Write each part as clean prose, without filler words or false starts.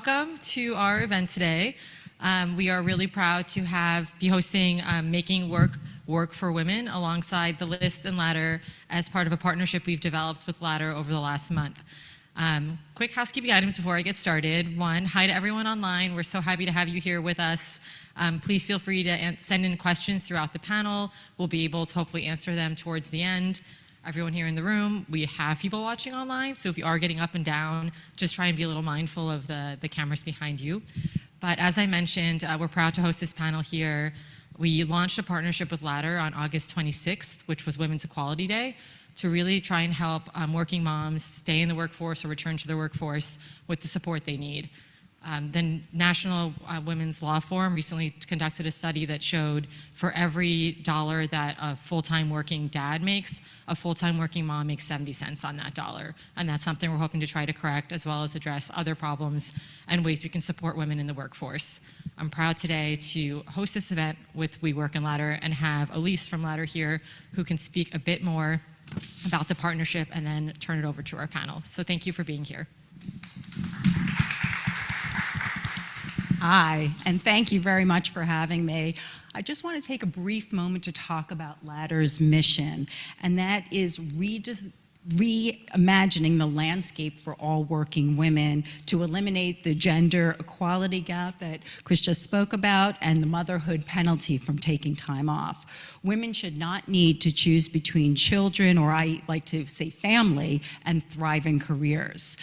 welcome to our event today. We are really proud to be hosting Making Work for Women alongside the List and Ladder as part of a partnership we've developed with Ladder over the last month. Quick housekeeping items before I get started. One, hi to everyone online. We're so happy to have you here with us. Please feel free to send in questions throughout the panel. We'll be able to hopefully answer them towards the end. Everyone here in the room, we have people watching online, so if you are getting up and down, just try and be a little mindful of the cameras behind you. But as I mentioned, we're proud to host this panel here. We launched a partnership with Ladder on August 26th, which was Women's Equality Day, to really try and help working moms stay in the workforce or return to the workforce with the support they need. The National Women's Law Forum recently conducted a study that showed for every dollar that a full-time working dad makes, a full-time working mom makes 70 cents on that dollar. And that's something we're hoping to try to correct, as well as address other problems and ways we can support women in the workforce. I'm proud today to host this event with We Work and Ladder and have Elise from Ladder here who can speak a bit more about the partnership and then turn it over to our panel. So thank you for being here. Hi, and thank you very much for having me. I just want to take a brief moment to talk about Ladder's mission, and that is reimagining the landscape for all working women to eliminate the gender equality gap that Chris just spoke about and the motherhood penalty from taking time off. Women should not need to choose between children, or I like to say family, and thriving careers.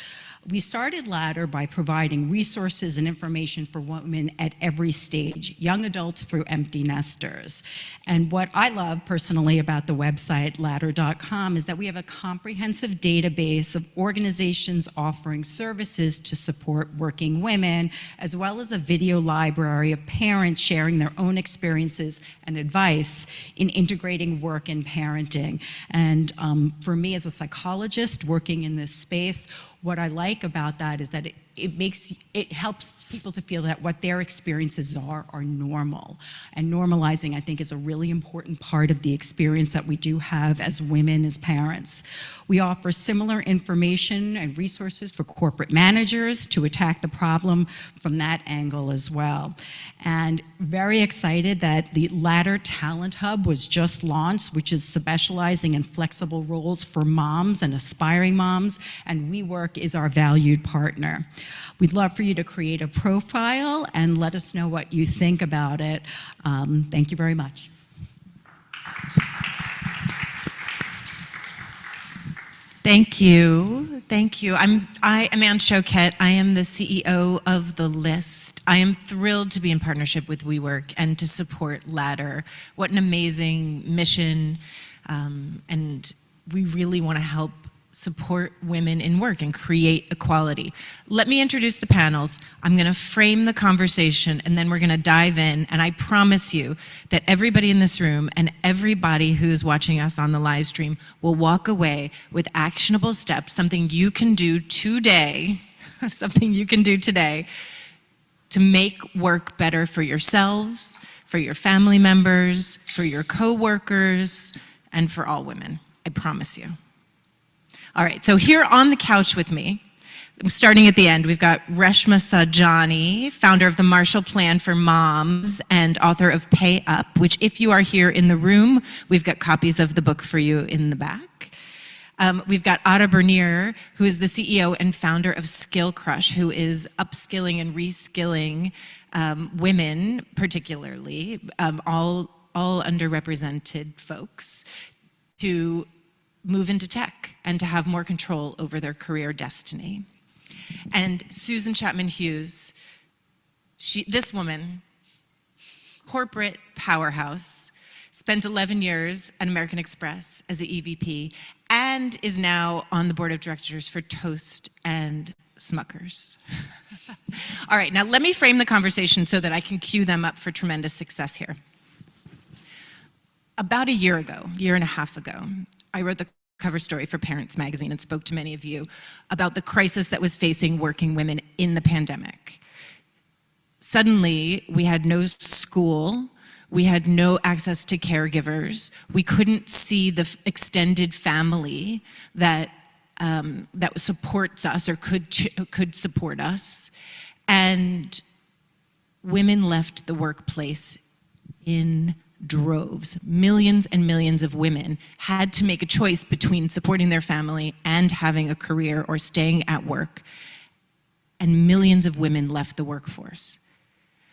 We started Ladder by providing resources and information for women at every stage, young adults through empty nesters. And what I love personally about the website ladder.com is that we have a comprehensive database of organizations offering services to support working women, as well as a video library of parents sharing their own experiences and advice in integrating work and parenting. And for me as a psychologist working in this space, what I like about that is that it helps people to feel that what their experiences are normal. And normalizing, I think, is a really important part of the experience that we do have as women, as parents. We offer similar information and resources for corporate managers to attack the problem from that angle as well. And very excited that the Ladder Talent Hub was just launched, which is specializing in flexible roles for moms and aspiring moms, and WeWork is our valued partner. We'd love for you to create a profile and let us know what you think about it. Thank you very much. Thank you. Thank you. I am Anne Choquette. I am the CEO of The List. I am thrilled to be in partnership with WeWork and to support Ladder. What an amazing mission. And we really want to help support women in work and create equality. Let me introduce the panels. I'm going to frame the conversation and then we're going to dive in, and I promise you that everybody in this room and everybody who's watching us on the live stream will walk away with actionable steps, something you can do today, to make work better for yourselves, for your family members, for your co-workers, and for all women. I promise you. All right, so here on the couch with me, starting at the end, we've got Reshma Saujani, founder of the Marshall Plan for Moms and author of Pay Up, which if you are here in the room, we've got copies of the book for you in the back. We've got Ada Bernier, who is the CEO and founder of Skill Crush, who is upskilling and reskilling women, particularly, all underrepresented folks, to move into tech and to have more control over their career destiny. And Susan Chapman-Hughes, this woman, corporate powerhouse, spent 11 years at American Express as an EVP and is now on the board of directors for Toast and Smuckers. All right, now let me frame the conversation so that I can cue them up for tremendous success here. About a year and a half ago, I wrote the cover story for Parents Magazine and spoke to many of you about the crisis that was facing working women in the pandemic. Suddenly, we had no school, we had no access to caregivers, we couldn't see the extended family that supports us or could support us, And women left the workplace in droves. Millions and millions of women had to make a choice between supporting their family and having a career or staying at work. And millions of women left the workforce,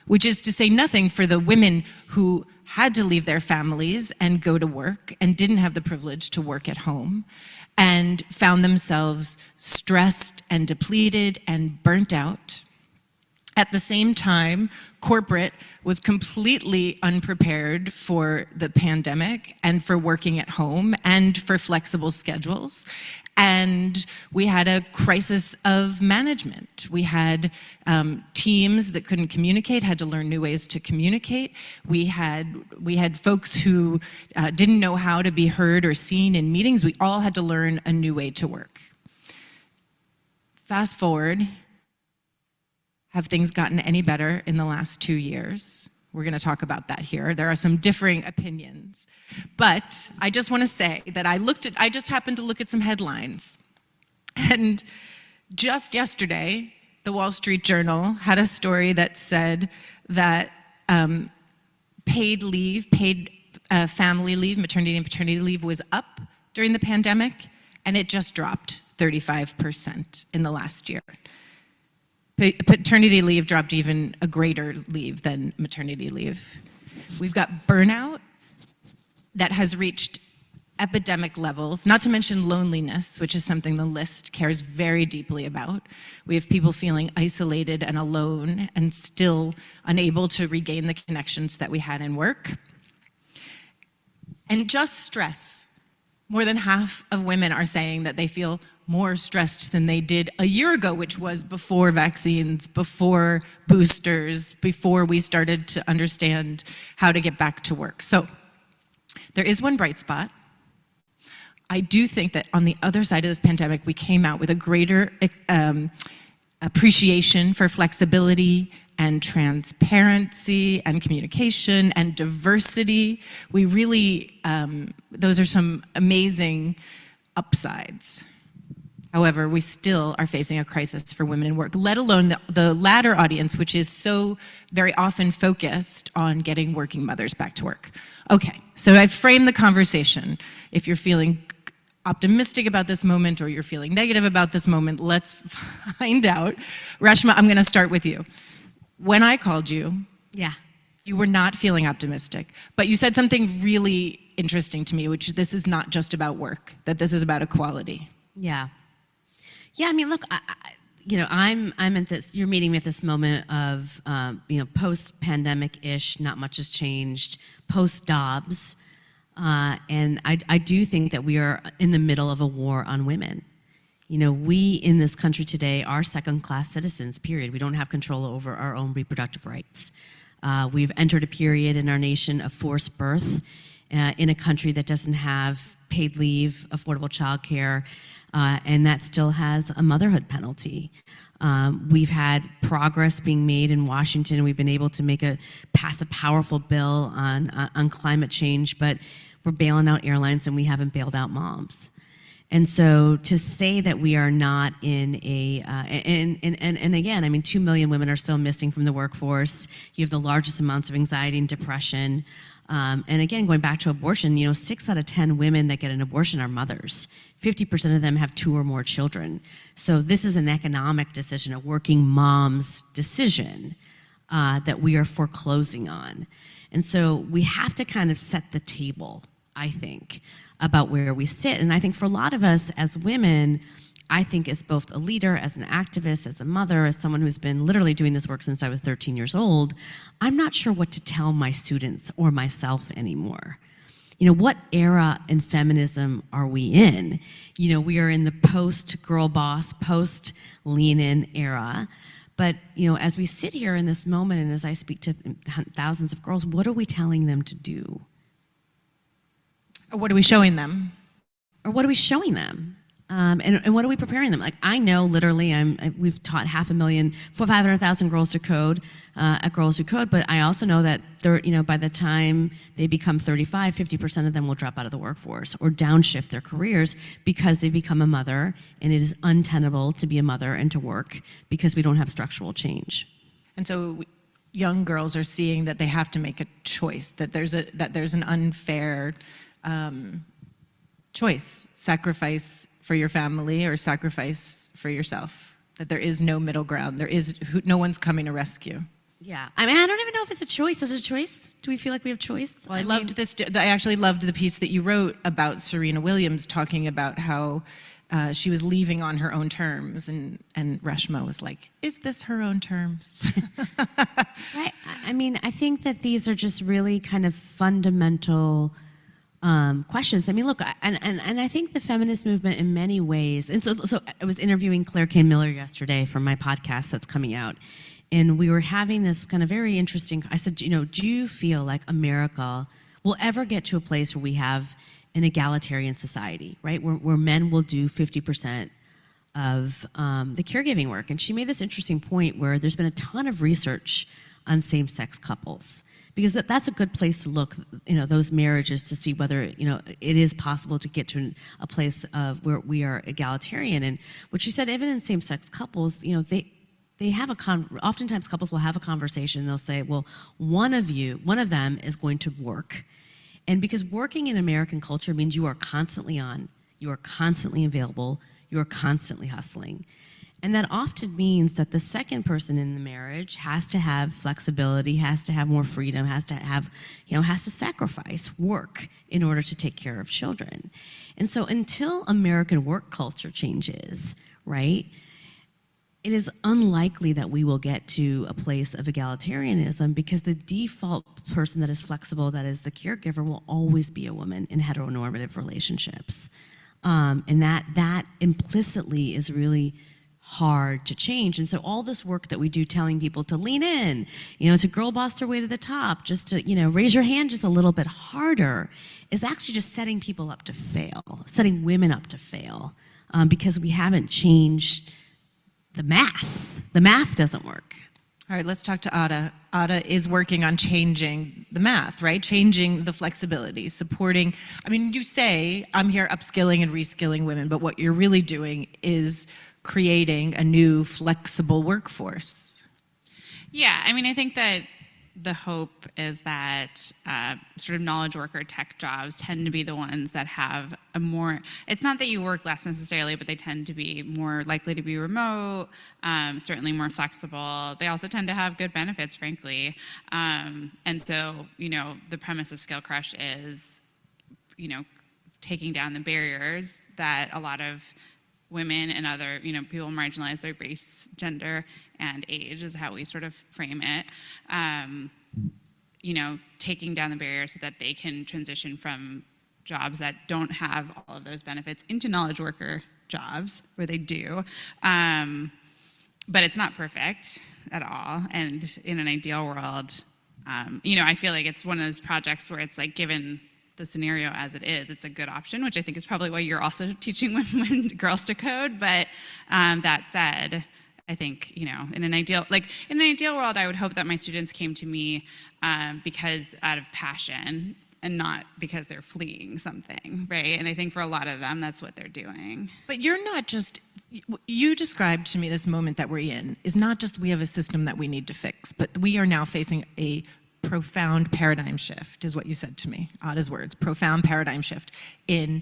which is to say nothing for the women who had to leave their families and go to work and didn't have the privilege to work at home and found themselves stressed and depleted and burnt out. At the same time, corporate was completely unprepared for the pandemic and for working at home and for flexible schedules. And we had a crisis of management. We had teams that couldn't communicate, had to learn new ways to communicate. We had folks who didn't know how to be heard or seen in meetings. We all had to learn a new way to work. Fast forward, have things gotten any better in the last 2 years? We're going to talk about that here. There are some differing opinions. But I just want to say that I just happened to look at some headlines. And just yesterday, the Wall Street Journal had a story that said that paid family leave, maternity and paternity leave was up during the pandemic, and it just dropped 35% in the last year. Paternity leave dropped even a greater leave than maternity leave. We've got burnout that has reached epidemic levels, not to mention loneliness, which is something the list cares very deeply about. We have people feeling isolated and alone and still unable to regain the connections that we had in work. And just stress. More than half of women are saying that they feel more stressed than they did a year ago, which was before vaccines, before boosters, before we started to understand how to get back to work. So there is one bright spot. I do think that on the other side of this pandemic, we came out with a greater appreciation for flexibility and transparency and communication and diversity. We really, those are some amazing upsides. However, we still are facing a crisis for women in work, let alone the latter audience, which is so very often focused on getting working mothers back to work. Okay, so I've framed the conversation. If you're feeling optimistic about this moment or you're feeling negative about this moment, let's find out. Reshma, I'm gonna start with you. When I called you, you were not feeling optimistic, but you said something really interesting to me, which this is not just about work, that this is about equality. Yeah, I mean, look, I'm at this. You're meeting me at this moment of, post-pandemic-ish. Not much has changed. Post-Dobbs, and I do think that we are in the middle of a war on women. We in this country today are second-class citizens. Period. We don't have control over our own reproductive rights. We've entered a period in our nation of forced birth, in a country that doesn't have paid leave, affordable childcare. And that still has a motherhood penalty. We've had progress being made in Washington. We've been able to pass a powerful bill on climate change, but we're bailing out airlines and we haven't bailed out moms. And so to say that we are not in and again, I mean, 2 million women are still missing from the workforce. You have the largest amounts of anxiety and depression. And again, going back to abortion, 6 out of 10 women that get an abortion are mothers. 50% of them have 2 or more children. So this is an economic decision, a working mom's decision that we are foreclosing on. And so we have to kind of set the table, I think, about where we sit. And I think for a lot of us as women, I think as both a leader, as an activist, as a mother, as someone who's been literally doing this work since I was 13 years old, I'm not sure what to tell my students or myself anymore. What era in feminism are we in? We are in the post-girl boss, post-lean-in era. But, as we sit here in this moment and as I speak to thousands of girls, what are we telling them to do? Or what are we showing them? Or what are we showing them? And what are we preparing them? Like, I know literally we've taught 500,000 girls to code at Girls Who Code, but I also know that by the time they become 35, 50% of them will drop out of the workforce or downshift their careers because they become a mother, and it is untenable to be a mother and to work because we don't have structural change. And so young girls are seeing that they have to make a choice, that there's an unfair choice, sacrifice for your family or sacrifice for yourself, that there is no middle ground. No one's coming to rescue. Yeah. I mean, I don't even know if it's a choice. Is it a choice? Do we feel like we have choice? Well, I actually loved the piece that you wrote about Serena Williams talking about how she was leaving on her own terms, and Reshma was like, is this her own terms? Right. I mean, I think that these are just really kind of fundamental questions. I mean, look, and I think the feminist movement in many ways, and so I was interviewing Claire Kane Miller yesterday for my podcast that's coming out, and we were having this kind of very interesting, I said, do you feel like America will ever get to a place where we have an egalitarian society, right? Where men will do 50% of the caregiving work. And she made this interesting point where there's been a ton of research on same-sex couples, because that's a good place to look, those marriages, to see whether, it is possible to get to a place of where we are egalitarian. And what she said, even in same-sex couples, they have oftentimes couples will have a conversation. They'll say, well, one of them is going to work. And because working in American culture means you are constantly on, you are constantly available, you are constantly hustling. And that often means that the second person in the marriage has to have flexibility, has to have more freedom, has to sacrifice work in order to take care of children. And so until American work culture changes, right, it is unlikely that we will get to a place of egalitarianism, because the default person that is flexible, that is the caregiver, will always be a woman in heteronormative relationships. And that implicitly is really hard to change. And so all this work that we do telling people to lean in, to girl boss their way to the top, just to, raise your hand just a little bit harder, is actually just setting people up to fail, setting women up to fail, because we haven't changed the math. The math doesn't work. All right, let's talk to Ada. Ada is working on changing the math, right? Changing the flexibility, supporting. I mean, you say, I'm here upskilling and reskilling women, but what you're really doing is creating a new flexible workforce. Yeah, I mean, I think that the hope is that sort of knowledge worker tech jobs tend to be the ones that have a more, it's not that you work less necessarily, but they tend to be more likely to be remote, certainly more flexible. They also tend to have good benefits, frankly. And so, the premise of Skill Crush is, taking down the barriers that a lot of women and other, people marginalized by race, gender, and age is how we sort of frame it. Taking down the barriers so that they can transition from jobs that don't have all of those benefits into knowledge worker jobs where they do. But it's not perfect at all. And in an ideal world, I feel like it's one of those projects where it's like, given the scenario as it is, it's a good option, which I think is probably why you're also teaching women girls to code. But that said, I think, in an ideal world, I would hope that my students came to me because out of passion and not because they're fleeing something, right? And I think for a lot of them, that's what they're doing. But you're not just, you described to me this moment that we're in is not just we have a system that we need to fix, but we are now facing a profound paradigm shift, is what you said to me, Ada's words, profound paradigm shift in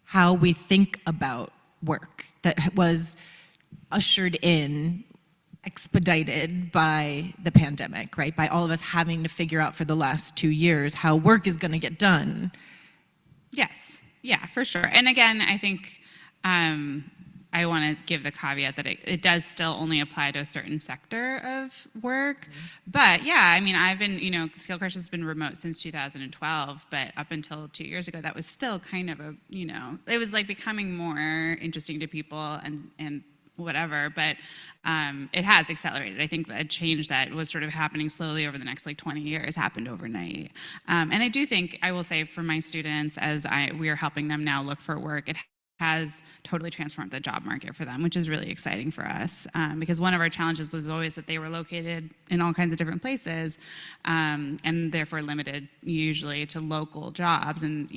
how we think about work that was ushered in, expedited by the pandemic, right? By all of us having to figure out for the last 2 years how work is going to get done. Yes, yeah, for sure. And again, I think I want to give the caveat that it does still only apply to a certain sector of work. But yeah, I mean, I've been, Skill Crush has been remote since 2012, but up until 2 years ago, that was still kind of a, it was like becoming more interesting to people and whatever, but it has accelerated. I think that change that was sort of happening slowly over the next 20 years happened overnight. And I do think, I will say for my students, as we are helping them now look for work, it has totally transformed the job market for them, which is really exciting for us. Because one of our challenges was always that they were located in all kinds of different places, and therefore limited usually to local jobs, and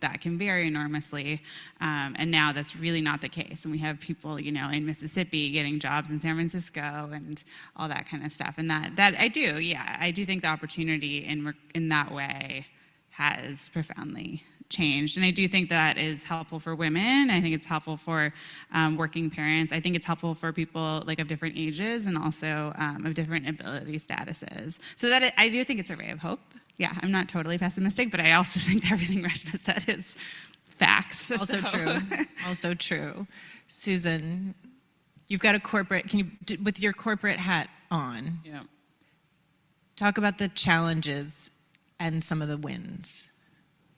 that can vary enormously. And now that's really not the case, and we have people in Mississippi getting jobs in San Francisco and all that kind of stuff. And that I do think the opportunity in that way has profoundly changed. And I do think that is helpful for women. I think it's helpful for working parents. I think it's helpful for people of different ages and also of different ability statuses. So that I do think it's a ray of hope. Yeah, I'm not totally pessimistic, but I also think everything Reshma said is facts. Also true. Also true. Susan, you've got a corporate, with your corporate hat on, talk about the challenges and some of the wins.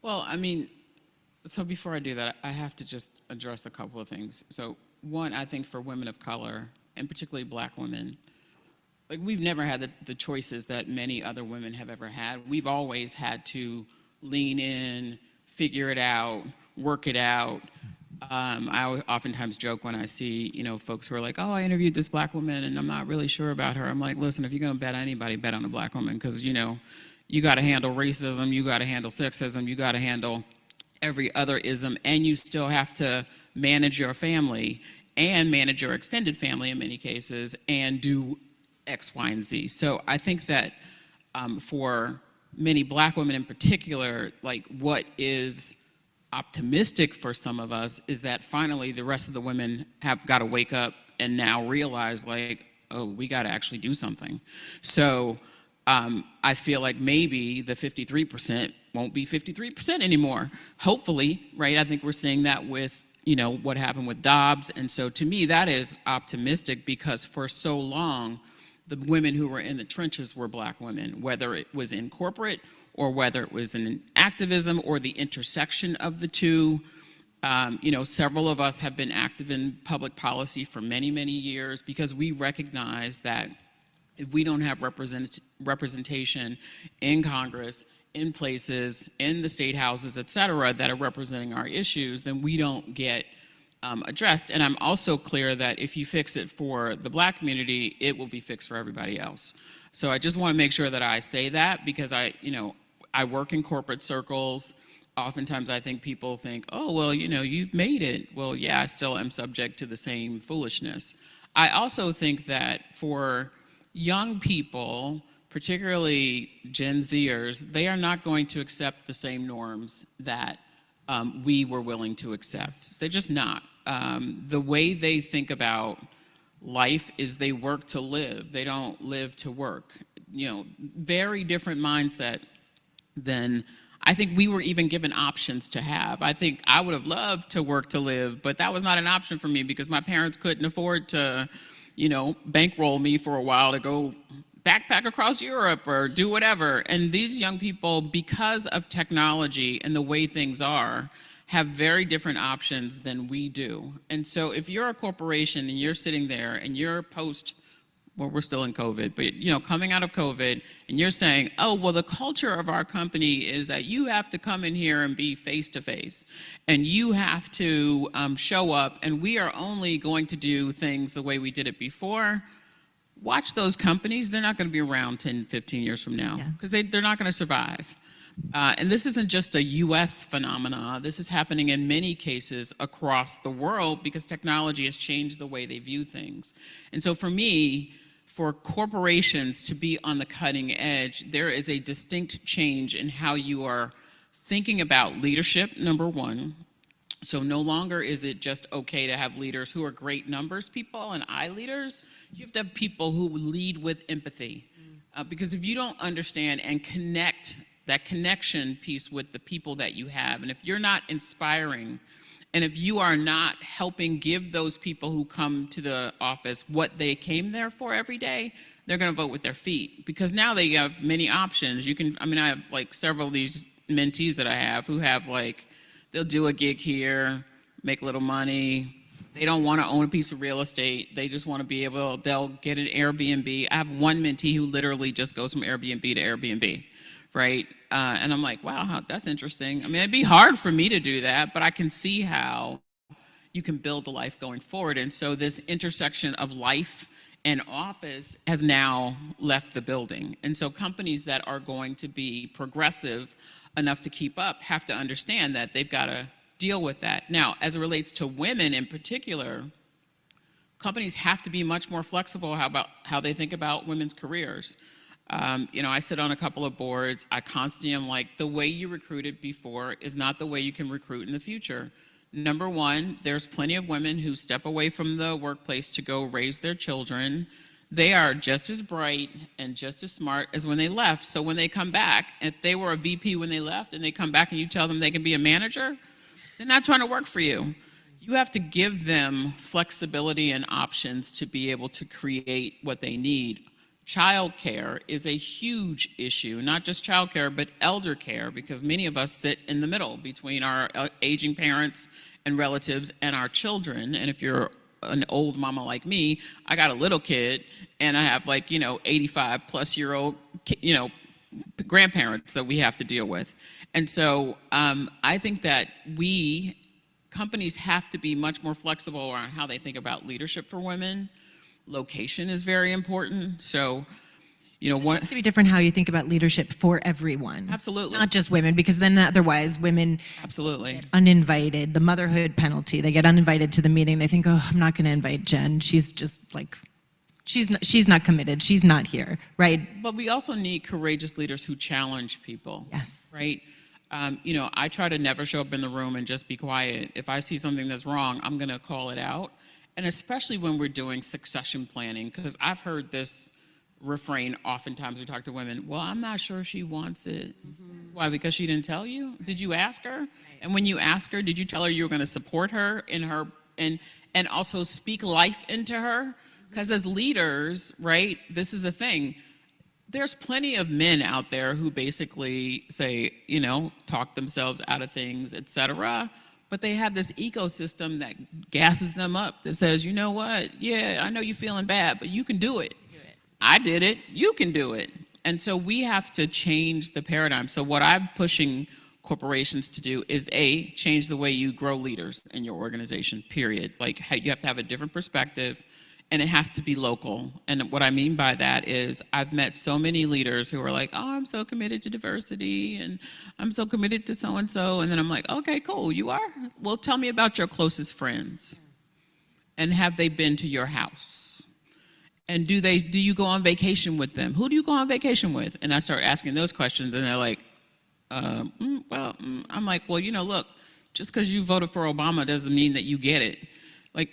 Well, so before I do that, I have to just address a couple of things. So one, I think for women of color, and particularly Black women, we've never had the choices that many other women have ever had. We've always had to lean in, figure it out, work it out. I oftentimes joke when I see, folks who are like, oh, I interviewed this Black woman and I'm not really sure about her. I'm like, listen, if you're gonna bet on anybody, bet on a Black woman, because you got to handle racism, you got to handle sexism, you got to handle every other ism, and you still have to manage your family and manage your extended family in many cases and do X, Y, and Z. So I think that for many Black women in particular, what is optimistic for some of us is that finally the rest of the women have got to wake up and now realize oh, we got to actually do something. So I feel like maybe the 53% won't be 53% anymore. Hopefully, right? I think we're seeing that with, what happened with Dobbs. And so to me, that is optimistic, because for so long, the women who were in the trenches were Black women, whether it was in corporate or whether it was in activism or the intersection of the two. Several of us have been active in public policy for many, many years because we recognize that if we don't have representation in Congress, in places, in the state houses, et cetera, that are representing our issues, then we don't get addressed. And I'm also clear that if you fix it for the Black community, it will be fixed for everybody else. So I just want to make sure that I say that, because I work in corporate circles. Oftentimes I think people think, oh, well, you've made it. Well, yeah, I still am subject to the same foolishness. I also think that for young people, particularly Gen Zers, they are not going to accept the same norms that we were willing to accept. They're just not. The way they think about life is they work to live. They don't live to work. Very different mindset than I think we were even given options to have. I think I would have loved to work to live, but that was not an option for me because my parents couldn't afford to bankroll me for a while to go backpack across Europe or do whatever. And these young people, because of technology and the way things are, have very different options than we do. And so if you're a corporation and you're sitting there and you're we're still in COVID, but coming out of COVID, and you're saying, oh, well, the culture of our company is that you have to come in here and be face to face, and you have to show up, and we are only going to do things the way we did it before. Watch those companies. They're not going to be around 10, 15 years from now, because they're not going to survive. And this isn't just a US phenomena. This is happening in many cases across the world because technology has changed the way they view things. And so for me, for corporations to be on the cutting edge, there is a distinct change in how you are thinking about leadership, number one. So no longer is it just okay to have leaders who are great numbers people and I leaders. You have to have people who lead with empathy. Because if you don't understand and connect, that connection piece with the people that you have, and if you're not inspiring, and if you are not helping give those people who come to the office what they came there for every day, they're going to vote with their feet, because now they have many options. I have several of these mentees that I have who have they'll do a gig here, make a little money. They don't want to own a piece of real estate. They just want to they'll get an Airbnb. I have one mentee who literally just goes from Airbnb to Airbnb, right? And I'm like, wow, that's interesting. It'd be hard for me to do that, but I can see how you can build a life going forward. And so this intersection of life and office has now left the building. And so companies that are going to be progressive enough to keep up have to understand that they've got to deal with that. Now, as it relates to women in particular, companies have to be much more flexible about how they think about women's careers. I sit on a couple of boards. I constantly am like, the way you recruited before is not the way you can recruit in the future. Number one, there's plenty of women who step away from the workplace to go raise their children. They are just as bright and just as smart as when they left. So when they come back, if they were a VP when they left and they come back and you tell them they can be a manager, they're not trying to work for you. You have to give them flexibility and options to be able to create what they need. Childcare is a huge issue, not just childcare, but elder care, because many of us sit in the middle between our aging parents and relatives and our children. And if you're an old mama like me, I got a little kid and I have 85 plus year old, grandparents that we have to deal with. And so I think that companies have to be much more flexible around how they think about leadership for women. Location is very important. So, It has to be different how you think about leadership for everyone. Absolutely. Not just women, because then otherwise women Absolutely. get uninvited. The motherhood penalty. They get uninvited to the meeting. They think, oh, I'm not going to invite Jen. She's just she's not committed. She's not here, right? But we also need courageous leaders who challenge people. Yes. Right? I try to never show up in the room and just be quiet. If I see something that's wrong, I'm going to call it out. And especially when we're doing succession planning, because I've heard this refrain oftentimes we talk to women, well, I'm not sure she wants it. Mm-hmm. Why, because she didn't tell you? Did you ask her? Right. And when you ask her, did you tell her you were going to support her in her, and also speak life into her? Because as leaders, right, this is a thing. There's plenty of men out there who basically say, talk themselves out of things, et cetera. But they have this ecosystem that gasses them up, that says, you know what, yeah, I know you're feeling bad, but you can do it. I did it, you can do it. And so we have to change the paradigm. So what I'm pushing corporations to do is change the way you grow leaders in your organization, period. You have to have a different perspective, and it has to be local. And what I mean by that is I've met so many leaders who are like, oh, I'm so committed to diversity and I'm so committed to so-and-so. And then I'm like, okay, cool, you are? Well, tell me about your closest friends. And have they been to your house? And do you go on vacation with them? Who do you go on vacation with? And I start asking those questions and they're like, I'm like, well, look, just because you voted for Obama doesn't mean that you get it.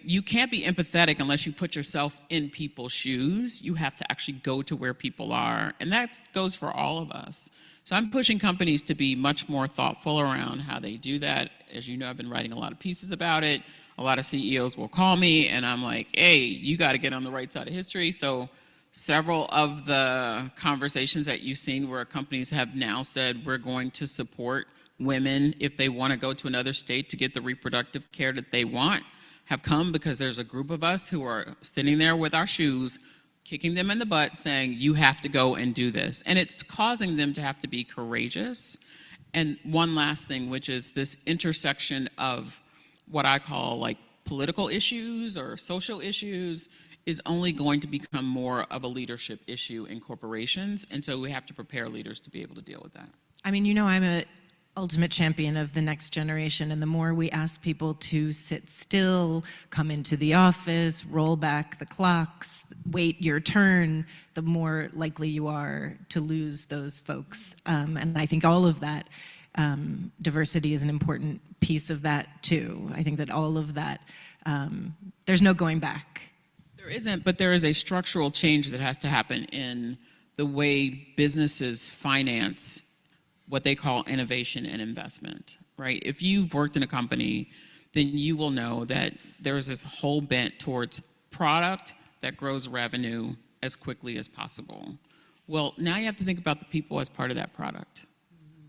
You can't be empathetic unless you put yourself in people's shoes. You have to actually go to where people are. And that goes for all of us. So I'm pushing companies to be much more thoughtful around how they do that. As you know, I've been writing a lot of pieces about it. A lot of CEOs will call me and I'm like, hey, you got to get on the right side of history. So several of the conversations that you've seen where companies have now said we're going to support women if they want to go to another state to get the reproductive care that they want, have come because there's a group of us who are sitting there with our shoes, kicking them in the butt, saying, you have to go and do this. And it's causing them to have to be courageous. And one last thing, which is this intersection of what I call political issues or social issues, is only going to become more of a leadership issue in corporations. And so we have to prepare leaders to be able to deal with that. I'm an ultimate champion of the next generation, and the more we ask people to sit still, come into the office, roll back the clocks, wait your turn, the more likely you are to lose those folks. And I think all of that, diversity is an important piece of that too. I think that all of that, there's no going back. There isn't, but there is a structural change that has to happen in the way businesses finance what they call innovation and investment, right? If you've worked in a company, then you will know that there's this whole bent towards product that grows revenue as quickly as possible. Well, now you have to think about the people as part of that product.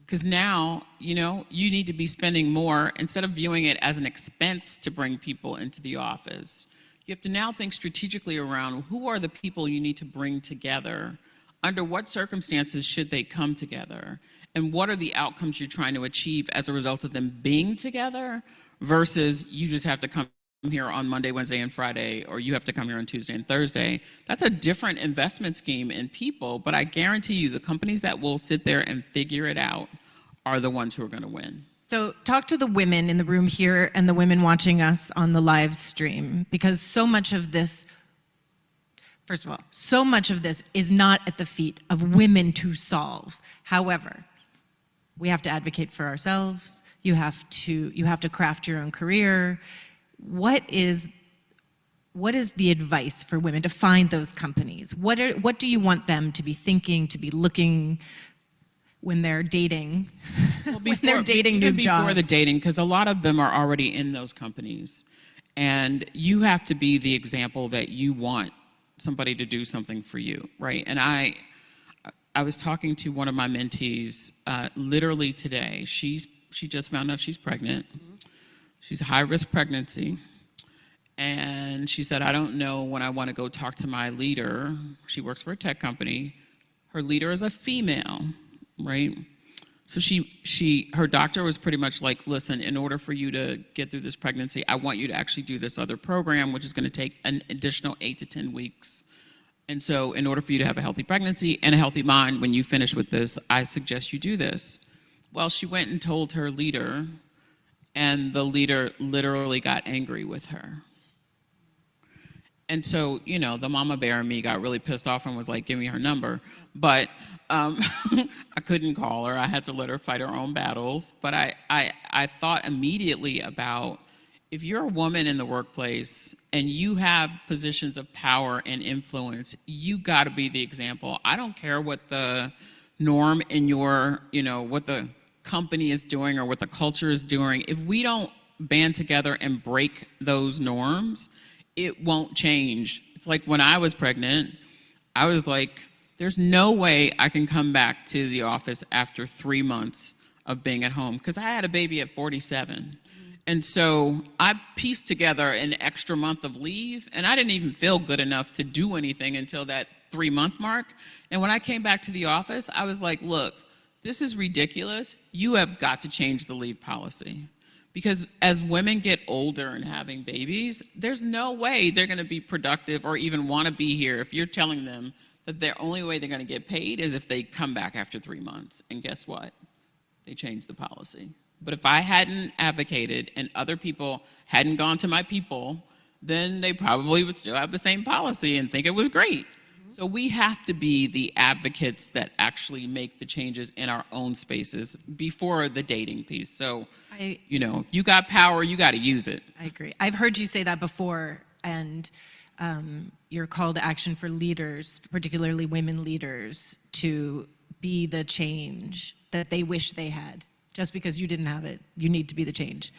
Because now, you need to be spending more, instead of viewing it as an expense to bring people into the office, you have to now think strategically around who are the people you need to bring together, under what circumstances should they come together, and what are the outcomes you're trying to achieve as a result of them being together, versus you just have to come here on Monday, Wednesday, and Friday, or you have to come here on Tuesday and Thursday. That's a different investment scheme in people, but I guarantee you the companies that will sit there and figure it out are the ones who are going to win. So talk to the women in the room here and the women watching us on the live stream, because so much of this, first of all, so much of this is not at the feet of women to solve. However, we have to advocate for ourselves. You have to craft your own career. What is the advice for women to find those companies? What do you want them to be thinking, to be looking when they're dating? When they're dating new jobs. Before the dating, because a lot of them are already in those companies. And you have to be the example that you want somebody to do something for you, right? And I was talking to one of my mentees literally today. She just found out she's pregnant. She's a high-risk pregnancy. And she said, I don't know when I want to go talk to my leader. She works for a tech company. Her leader is a female, right? So her doctor was pretty much like, listen, in order for you to get through this pregnancy, I want you to actually do this other program, which is going to take an additional 8 to 10 weeks. And so in order for you to have a healthy pregnancy and a healthy mind when you finish with this, I suggest you do this. Well, she went and told her leader, and the leader literally got angry with her. And so, the mama bear in me got really pissed off and was like, give me her number. But I couldn't call her. I had to let her fight her own battles. But I thought immediately about, if you're a woman in the workplace and you have positions of power and influence, you got to be the example. I don't care what the norm in your, what the company is doing or what the culture is doing. If we don't band together and break those norms, it won't change. It's like when I was pregnant, I was like, there's no way I can come back to the office after 3 months of being at home, because I had a baby at 47. And so I pieced together an extra month of leave, and I didn't even feel good enough to do anything until that 3-month mark. And when I came back to the office, I was like, look, this is ridiculous. You have got to change the leave policy. Because as women get older and having babies, there's no way they're going to be productive or even want to be here if you're telling them that the only way they're going to get paid is if they come back after 3 months. And guess what? They changed the policy. But if I hadn't advocated and other people hadn't gone to my people, then they probably would still have the same policy and think it was great. So we have to be the advocates that actually make the changes in our own spaces before the dating piece. So, you got power, you got to use it. I agree. I've heard you say that before, and your call to action for leaders, particularly women leaders, to be the change that they wish they had. Just because you didn't have it, you need to be the change.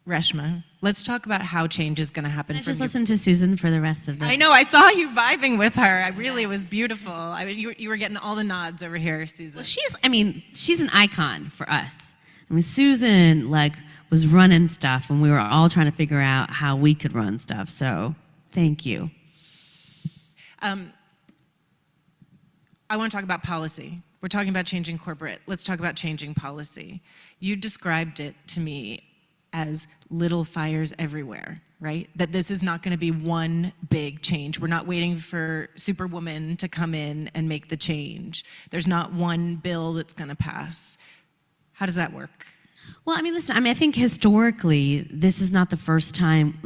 Reshma, let's talk about how change is going to happen. Let's just listen to Susan for the rest of the... I know, I saw you vibing with her. It was beautiful. You were getting all the nods over here, Susan. Well, she's an icon for us. Susan, was running stuff, and we were all trying to figure out how we could run stuff, so thank you. I want to talk about policy. We're talking about changing corporate. Let's talk about changing policy. You described it to me as little fires everywhere, right? That this is not going to be one big change. We're not waiting for Superwoman to come in and make the change. There's not one bill that's going to pass. How does that work? Well, listen, I think historically, this is not the first time,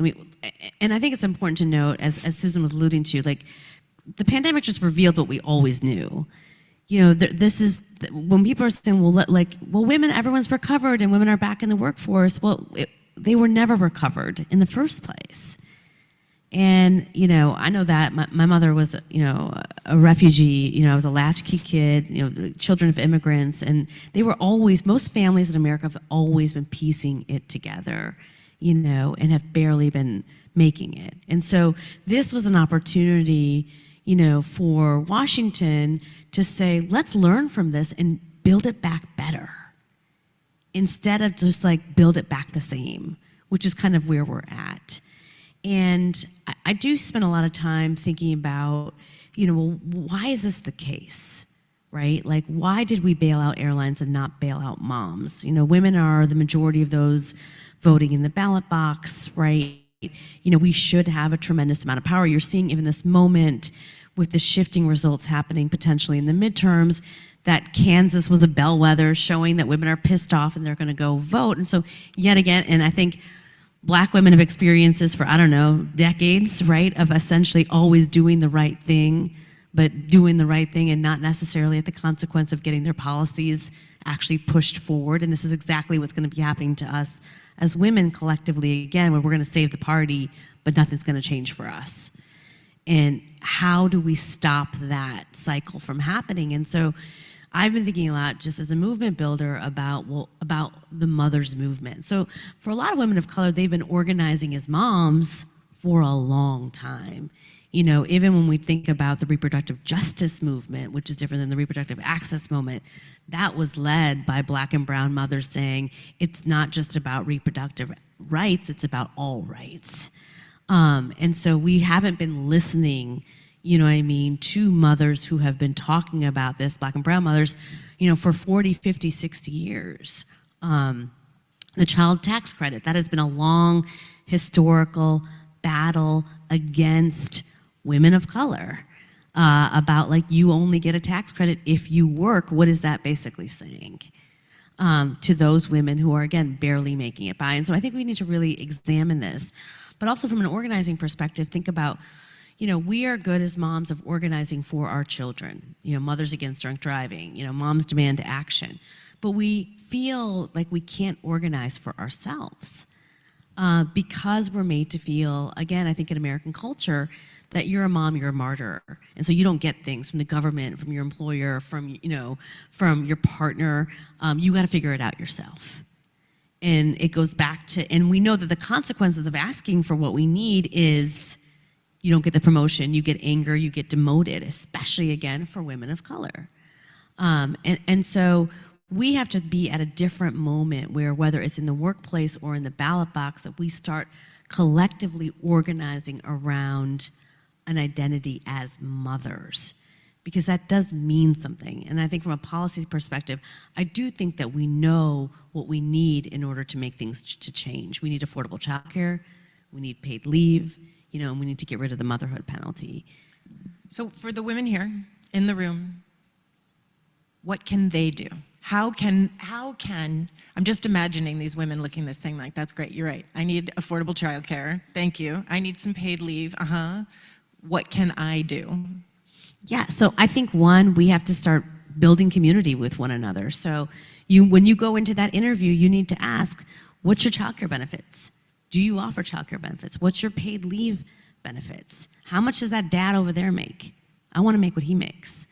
and I think it's important to note, as Susan was alluding to, the pandemic just revealed what we always knew. This is, when people are saying, well, women, everyone's recovered and women are back in the workforce. Well, they were never recovered in the first place. And, I know that my mother was, a refugee, I was a latchkey kid, children of immigrants, and most families in America have always been piecing it together, and have barely been making it. And so this was an opportunity, for Washington to say, let's learn from this and build it back better, instead of just build it back the same, which is kind of where we're at. And I do spend a lot of time thinking about, why is this the case, right? Why did we bail out airlines and not bail out moms? Women are the majority of those voting in the ballot box, right? we should have a tremendous amount of power. You're seeing even this moment with the shifting results happening potentially in the midterms, that Kansas was a bellwether showing that women are pissed off and they're going to go vote. And so yet again, and I think Black women have experienced this for, I don't know, decades, right, of essentially always doing the right thing, but doing the right thing and not necessarily at the consequence of getting their policies actually pushed forward. And this is exactly what's going to be happening to us as women collectively, again, where we're going to save the party, but nothing's going to change for us. And how do we stop that cycle from happening? And so I've been thinking a lot, just as a movement builder, about the mothers movement. So for a lot of women of color, they've been organizing as moms for a long time. Even when we think about the reproductive justice movement, which is different than the reproductive access movement, that was led by Black and brown mothers saying, it's not just about reproductive rights, it's about all rights. And so we haven't been listening, to mothers who have been talking about this, Black and brown mothers, for 40, 50, 60 years. The child tax credit, that has been a long historical battle against women of color, about you only get a tax credit if you work. What is that basically saying to those women who are, again, barely making it by? And so I think we need to really examine this. But also from an organizing perspective, think about, we are good as moms of organizing for our children. Mothers Against Drunk Driving, Moms Demand Action. But we feel like we can't organize for ourselves because we're made to feel, again, I think in American culture, that you're a mom, you're a martyr. And so you don't get things from the government, from your employer, from your partner. You got to figure it out yourself. And it goes back to, and we know that the consequences of asking for what we need is you don't get the promotion, you get anger, you get demoted, especially again for women of color. And so we have to be at a different moment where, whether it's in the workplace or in the ballot box, that we start collectively organizing around an identity as mothers, because that does mean something. And I think from a policy perspective, I do think that we know what we need in order to make things to change. We need affordable childcare, we need paid leave, and we need to get rid of the motherhood penalty. So for the women here in the room, what can they do? How can, I'm just imagining these women looking this saying like, that's great, you're right. I need affordable childcare, thank you. I need some paid leave, What can I do? Yeah, so I think one, we have to start building community with one another. So when you go into that interview, you need to ask, what's your childcare benefits? Do you offer childcare benefits? What's your paid leave benefits? How much does that dad over there make? I want to make what he makes.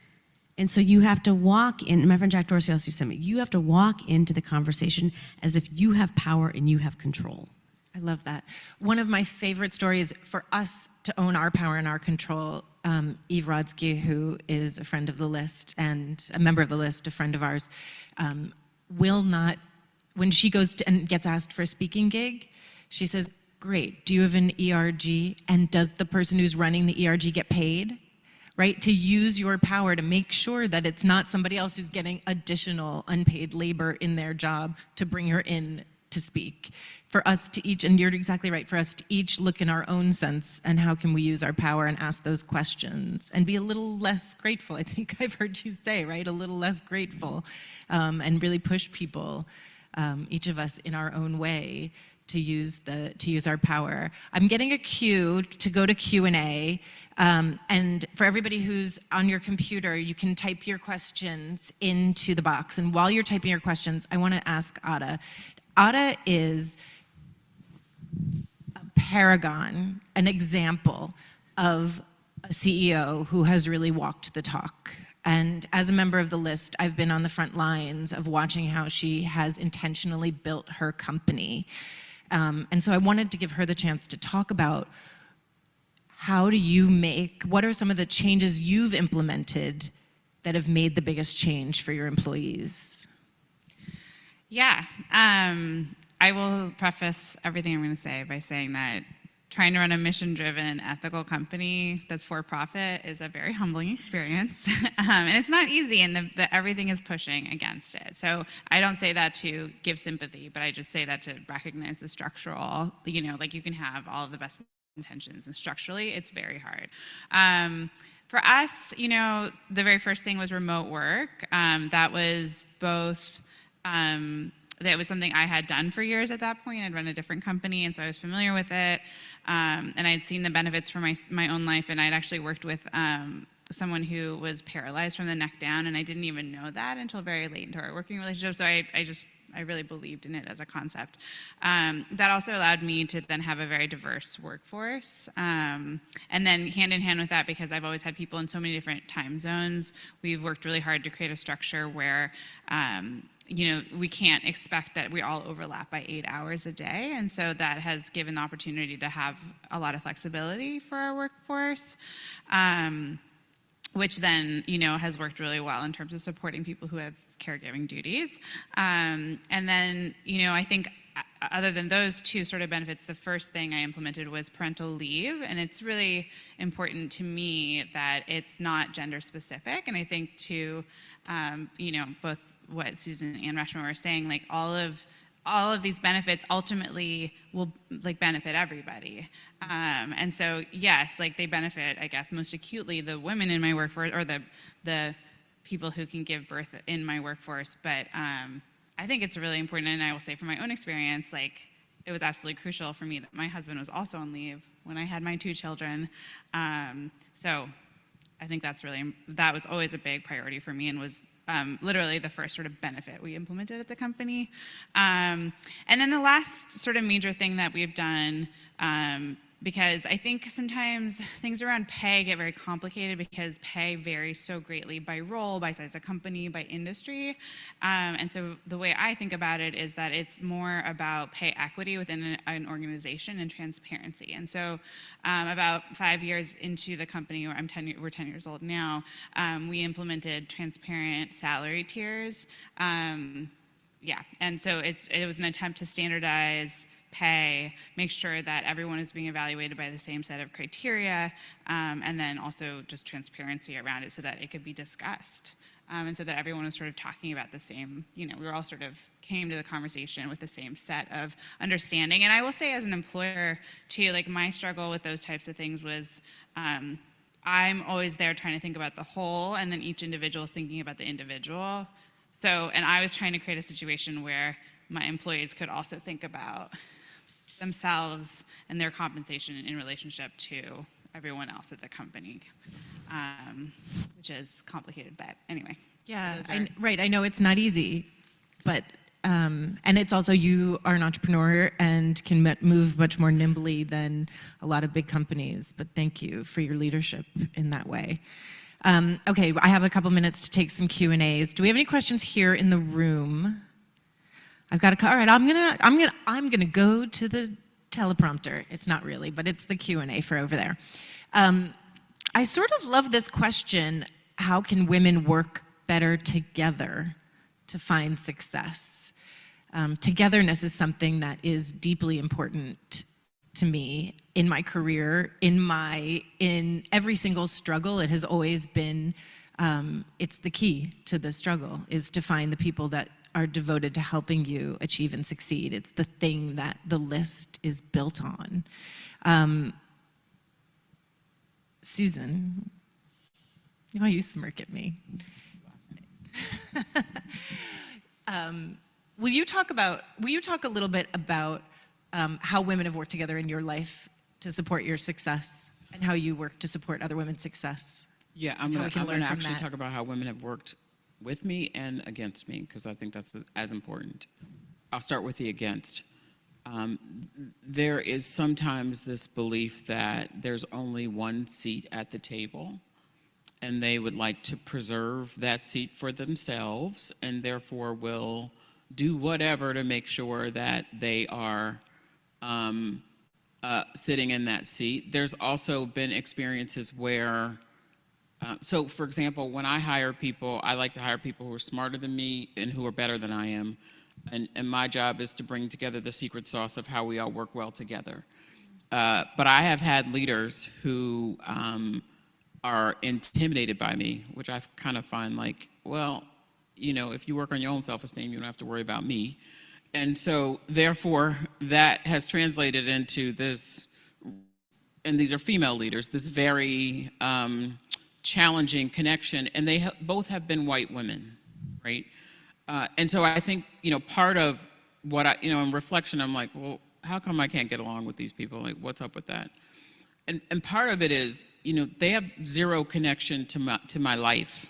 And so you have to walk in, my friend Jack Dorsey also said to me, you have to walk into the conversation as if you have power and you have control. I love that. One of my favorite stories for us to own our power and our control, Eve Rodsky, who is a friend of the list and a member of the list, a friend of ours, will not, when she goes to, and gets asked for a speaking gig, she says, great, do you have an ERG? And does the person who's running the ERG get paid? Right? To use your power to make sure that it's not somebody else who's getting additional unpaid labor in their job to bring her in to speak. For us to each, and you're exactly right, for us to each look in our own sense and how can we use our power and ask those questions and be a little less grateful. I think I've heard you say, right? A little less grateful, and really push people, each of us in our own way, to use our power. I'm getting a cue to go to Q&A, and for everybody who's on your computer, you can type your questions into the box. And while you're typing your questions, I want to ask Ada. Ada is a paragon, an example of a CEO who has really walked the talk. And as a member of the list, I've been on the front lines of watching how she has intentionally built her company. And so I wanted to give her the chance to talk about what are some of the changes you've implemented that have made the biggest change for your employees? Yeah, I will preface everything I'm going to say by saying that trying to run a mission-driven, ethical company that's for-profit is a very humbling experience. And it's not easy, and everything is pushing against it. So I don't say that to give sympathy, but I just say that to recognize the structural, like you can have all of the best intentions, and structurally, it's very hard. For us, the very first thing was remote work. That was both... that was something I had done for years at that point. I'd run a different company, and so I was familiar with it. And I'd seen the benefits for my own life, and I'd actually worked with someone who was paralyzed from the neck down, and I didn't even know that until very late into our working relationship. So I really believed in it as a concept. That also allowed me to then have a very diverse workforce. And then hand in hand with that, because I've always had people in so many different time zones, we've worked really hard to create a structure where we can't expect that we all overlap by 8 hours a day. And so that has given the opportunity to have a lot of flexibility for our workforce, which then, has worked really well in terms of supporting people who have caregiving duties. And then, I think other than those two sort of benefits, the first thing I implemented was parental leave. And it's really important to me that it's not gender specific. And I think both what Susan and Rashma were saying, like all of these benefits ultimately will benefit everybody. And so yes, they benefit, I guess, most acutely the women in my workforce, or the people who can give birth in my workforce. But I think it's really important, and I will say from my own experience, it was absolutely crucial for me that my husband was also on leave when I had my 2 children. So I think that was always a big priority for me, and was literally the first sort of benefit we implemented at the company. And then the last sort of major thing that we've done, because I think sometimes things around pay get very complicated because pay varies so greatly by role, by size of company, by industry. And so the way I think about it is that it's more about pay equity within an organization and transparency. And so about 5 years into the company, we're 10 years old now, we implemented transparent salary tiers. And so it was an attempt to standardize pay, make sure that everyone is being evaluated by the same set of criteria, and then also just transparency around it so that it could be discussed. And so that everyone was sort of talking about the same, we were all sort of came to the conversation with the same set of understanding. And I will say as an employer too, my struggle with those types of things was, I'm always there trying to think about the whole, and then each individual is thinking about the individual. And I was trying to create a situation where my employees could also think about themselves and their compensation in relationship to everyone else at the company, which is complicated, but anyway. Yeah, right. I know it's not easy, but, and it's also, you are an entrepreneur and can move much more nimbly than a lot of big companies, but thank you for your leadership in that way. Okay, I have a couple minutes to take some Q&As. Do we have any questions here in the room? All right, I'm gonna go to the teleprompter. It's not really, but it's the Q&A for over there. I sort of love this question, how can women work better together to find success? Togetherness is something that is deeply important to me in my career, in every single struggle. It has always been, it's the key to the struggle, is to find the people that are devoted to helping you achieve and succeed. It's the thing that the list is built on. Susan, why you smirk at me? Will you talk a little bit about how women have worked together in your life to support your success, and how you work to support other women's success? Yeah, I'm going to actually talk about how women have worked with me and against me, because I think that's as important. I'll start with the against. There is sometimes this belief that there's only one seat at the table, and they would like to preserve that seat for themselves, and therefore will do whatever to make sure that they are sitting in that seat. There's also been experiences where, so for example, when I hire people, I like to hire people who are smarter than me and who are better than I am. And my job is to bring together the secret sauce of how we all work well together. But I have had leaders who are intimidated by me, which I kind of find like, well, if you work on your own self-esteem, you don't have to worry about me. And so, therefore, that has translated into this, and these are female leaders, this very challenging connection, and they both have been white women, right? And so I think, part of what in reflection, I'm like, well, how come I can't get along with these people? Like, what's up with that? And part of it is, they have zero connection to my life.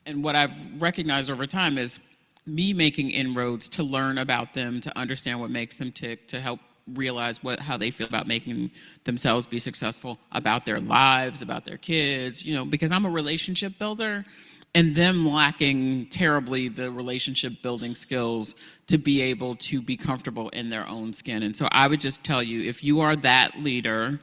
And what I've recognized over time is me making inroads to learn about them, to understand what makes them tick, to help realize how they feel about making themselves be successful, about their lives, about their kids, because I'm a relationship builder, and them lacking terribly the relationship building skills to be able to be comfortable in their own skin. And so I would just tell you, if you are that leader,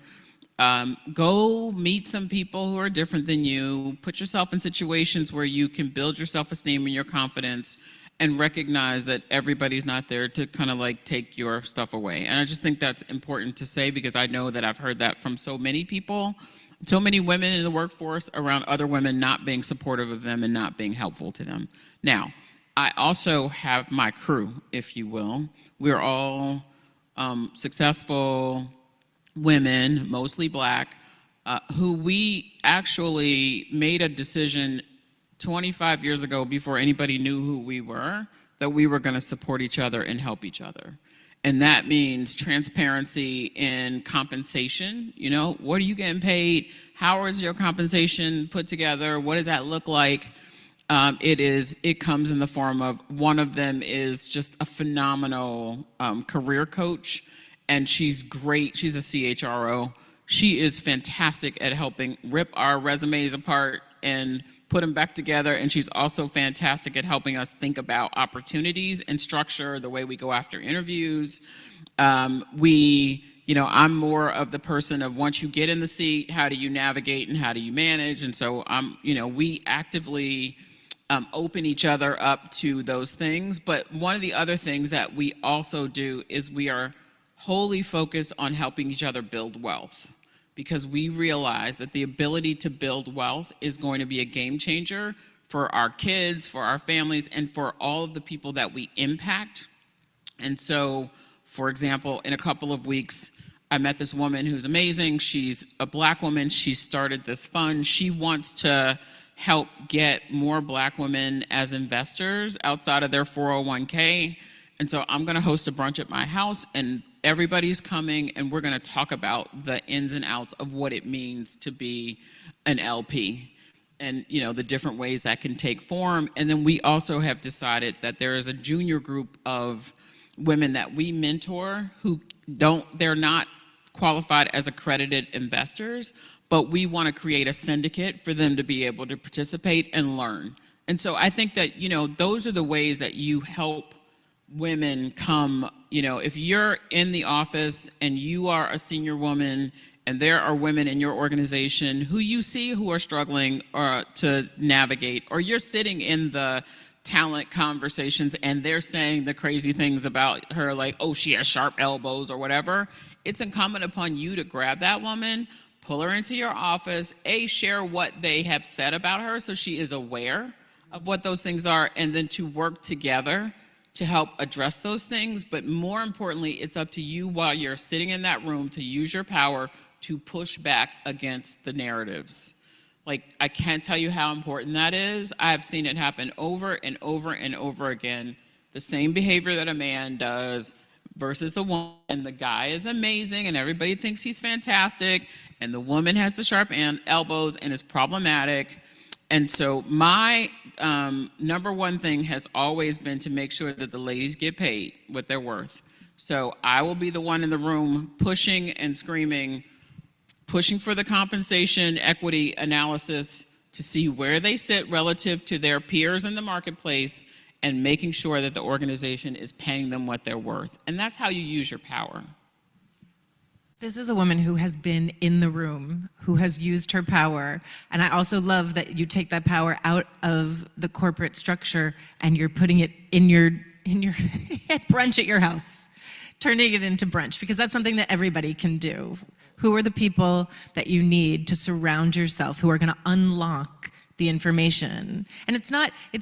go meet some people who are different than you, put yourself in situations where you can build your self-esteem and your confidence, and recognize that everybody's not there to kind of like take your stuff away. And I just think that's important to say, because I know that I've heard that from so many people, so many women in the workforce around other women not being supportive of them and not being helpful to them. Now, I also have my crew, if you will. We're all successful women, mostly Black, who we actually made a decision 25 years ago, before anybody knew who we were, that we were going to support each other and help each other. And that means transparency in compensation. What are you getting paid? How is your compensation put together? What does that look like? It comes in the form of, one of them is just a phenomenal career coach, and she's great. She's a CHRO. She is fantastic at helping rip our resumes apart and put them back together, and she's also fantastic at helping us think about opportunities and structure the way we go after interviews. I'm more of the person of, once you get in the seat, how do you navigate and how do you manage? And so we actively open each other up to those things. But one of the other things that we also do is we are wholly focused on helping each other build wealth, because we realize that the ability to build wealth is going to be a game changer for our kids, for our families, and for all of the people that we impact. And so, for example, in a couple of weeks, I met this woman who's amazing. She's a Black woman. She started this fund. She wants to help get more Black women as investors outside of their 401k. And so I'm going to host a brunch at my house, and everybody's coming, and we're going to talk about the ins and outs of what it means to be an LP, and the different ways that can take form. And then we also have decided that there is a junior group of women that we mentor who they're not qualified as accredited investors, but we want to create a syndicate for them to be able to participate and learn. And so I think that those are the ways that you help women come. If you're in the office and you are a senior woman, and there are women in your organization who you see who are struggling to navigate, or you're sitting in the talent conversations and they're saying the crazy things about her, like, oh, she has sharp elbows or whatever, it's incumbent upon you to grab that woman, pull her into your office, share what they have said about her so she is aware of what those things are, and then to work together to help address those things. But more importantly, it's up to you, while you're sitting in that room, to use your power to push back against the narratives. Like, I can't tell you how important that is. I've seen it happen over and over and over again. The same behavior that a man does versus the woman, and the guy is amazing and everybody thinks he's fantastic, and the woman has the sharp elbows and is problematic. And so my number one thing has always been to make sure that the ladies get paid what they're worth. So I will be the one in the room pushing and screaming, pushing for the compensation equity analysis to see where they sit relative to their peers in the marketplace, and making sure that the organization is paying them what they're worth. And that's how you use your power. This is a woman who has been in the room, who has used her power. And I also love that you take that power out of the corporate structure and you're putting it in your at brunch at your house turning it into brunch, because that's something that everybody can do. Who are the people that you need to surround yourself who are going to unlock the information? And it's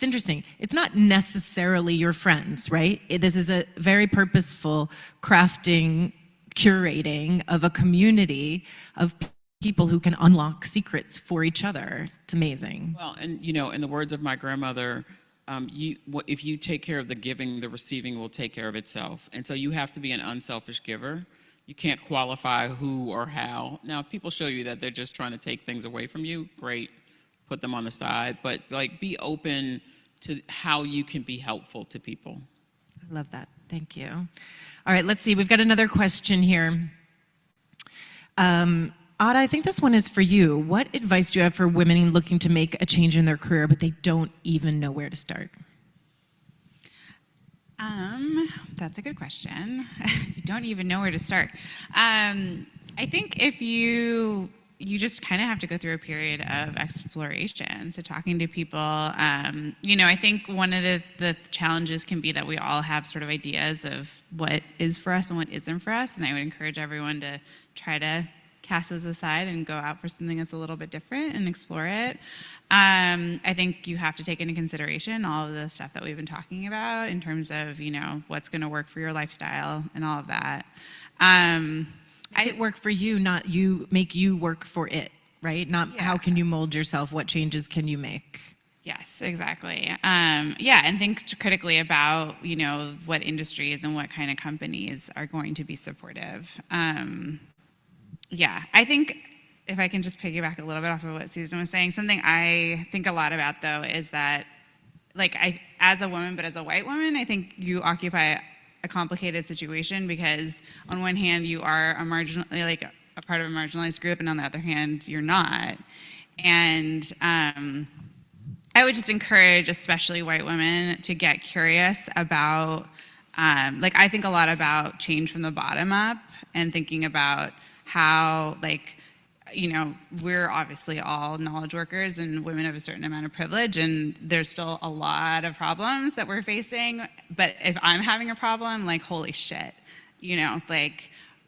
interesting, it's not necessarily your friends, right? This is a very purposeful crafting, curating of a community of people who can unlock secrets for each other. It's amazing. Well, and in the words of my grandmother, if you take care of the giving, the receiving will take care of itself. And so you have to be an unselfish giver. You can't qualify who or how. Now, if people show you that they're just trying to take things away from you, great, put them on the side. But be open to how you can be helpful to people. I love that. Thank you. All right, let's see. We've got another question here. Ada, I think this one is for you. What advice do you have for women looking to make a change in their career, but they don't even know where to start? That's a good question. You don't even know where to start. I think if you just kind of have to go through a period of exploration. So talking to people, I think one of the challenges can be that we all have sort of ideas of what is for us and what isn't for us. And I would encourage everyone to try to cast those aside and go out for something that's a little bit different and explore it. I think you have to take into consideration all of the stuff that we've been talking about in terms of, what's going to work for your lifestyle and all of that. It work for you, not you make you work for it, right? Not how can you mold yourself, what changes can you make? Yes, exactly. And think critically about, what industries and what kind of companies are going to be supportive. I think if I can just piggyback a little bit off of what Susan was saying, something I think a lot about though is that, as a woman, but as a white woman, I think you occupy a complicated situation because on one hand you are a part of a marginalized group, and on the other hand you're not. And I would just encourage, especially white women, to get curious about, I think a lot about change from the bottom up and thinking about how, we're obviously all knowledge workers and women have a certain amount of privilege, and there's still a lot of problems that we're facing. But if I'm having a problem, holy shit,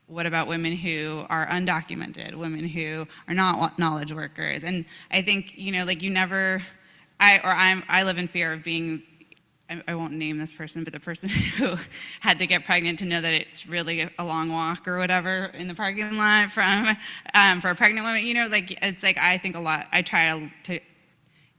what about women who are undocumented, women who are not knowledge workers? And I think, I live in fear of being, I won't name this person, but the person who had to get pregnant to know that it's really a long walk or whatever in the parking lot for a pregnant woman, I think a lot, I try to,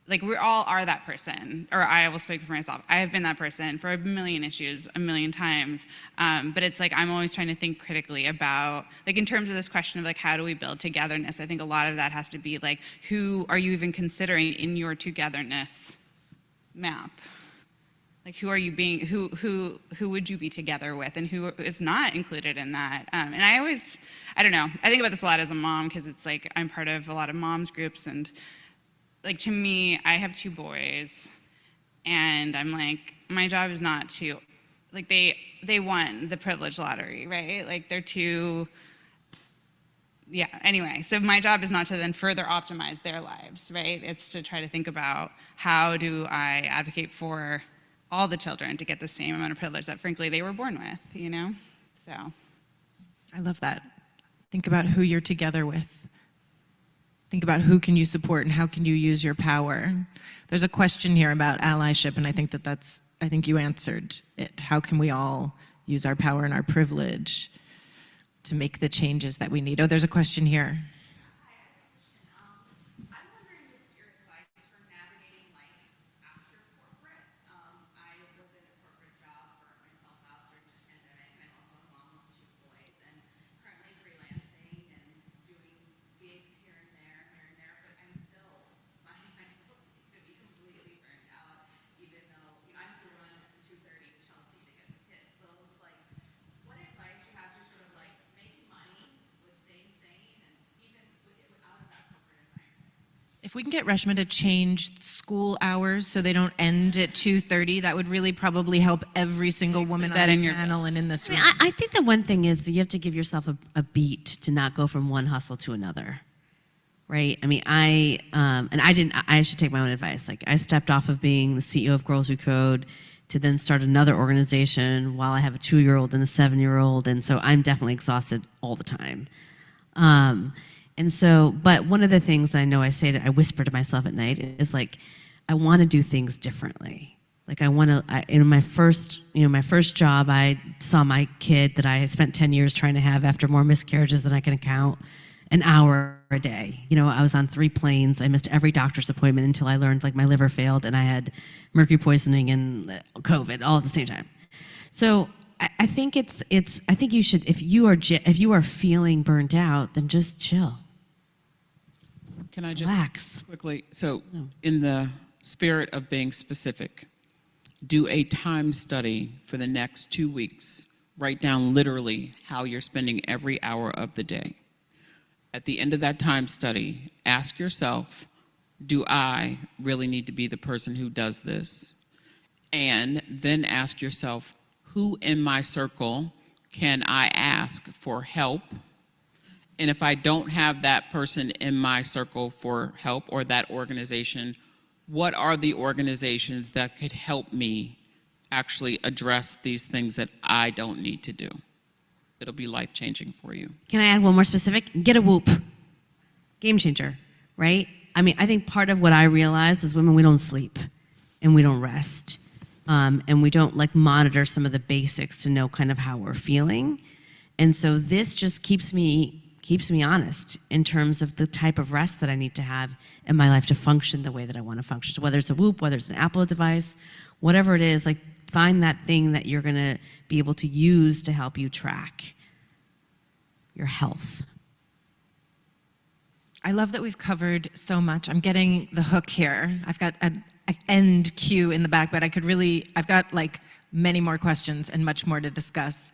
we all are that person, or I will speak for myself. I have been that person for a million issues, a million times, but it's I'm always trying to think critically about, in terms of this question of how do we build togetherness. I think a lot of that has to be who are you even considering in your togetherness map? Who are you being, who would you be together with, and who is not included in that? And I don't know, I think about this a lot as a mom, because it's I'm part of a lot of moms groups, and to me, I have 2 boys, and I'm my job is not to, they won the privilege lottery, right? They're too, anyway, so my job is not to then further optimize their lives, right? It's to try to think about how do I advocate for all the children to get the same amount of privilege that frankly they were born with, so. I love that. Think about who you're together with. Think about who can you support and how can you use your power. There's a question here about allyship, and I think I think you answered it. How can we all use our power and our privilege to make the changes that we need? Oh, there's a question here. If we can get Reshma to change school hours so they don't end at 2:30, that would really probably help every single woman on this panel and in this room. I think the one thing is you have to give yourself a beat to not go from one hustle to another, right? I should take my own advice. I stepped off of being the CEO of Girls Who Code to then start another organization while I have a 2-year-old and a 7-year-old. And so I'm definitely exhausted all the time. And so, but one of the things I know I whisper to myself at night is like, I want to do things differently. Like in my first job, I saw my kid that I had spent 10 years trying to have after more miscarriages than I can count, an hour a day. I was on 3 planes. I missed every doctor's appointment until I learned like my liver failed and I had mercury poisoning and COVID all at the same time. So I think I think you should, if you are feeling burnt out, then just chill. Can I just Relax. quickly, so in the spirit of being specific, do a time study for the next 2 weeks. Write down literally how you're spending every hour of the day. At the end of that time study, ask yourself, do I really need to be the person who does this? And then ask yourself, who in my circle can I ask for help? And if I don't have that person in my circle for help or that organization, what are the organizations that could help me actually address these things that I don't need to do? It'll be life-changing for you. Can I add one more specific? Get a Whoop. Game changer, right? I mean, I think part of what I realize is women, we don't sleep and we don't rest. And we don't like monitor some of the basics to know kind of how we're feeling. And so this just keeps me honest in terms of the type of rest that I need to have in my life to function the way that I want to function. So whether it's a Whoop, whether it's an Apple device, whatever it is, like find that thing that you're gonna be able to use to help you track your health. I love that we've covered so much. I'm getting the hook here. I've got an end cue in the back, but I've got like many more questions and much more to discuss.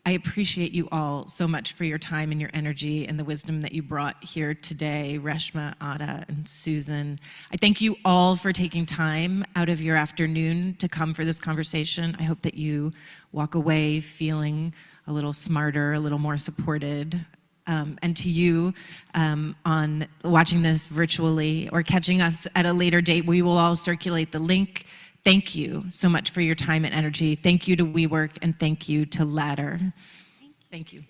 I appreciate you all so much for your time and your energy and the wisdom that you brought here today, Reshma, Ada, and Susan. I thank you all for taking time out of your afternoon to come for this conversation. I hope that you walk away feeling a little smarter, a little more supported. And to you on watching this virtually or catching us at a later date, we will all circulate the link. Thank you so much for your time and energy. Thank you to WeWork and thank you to Ladder. Thank you.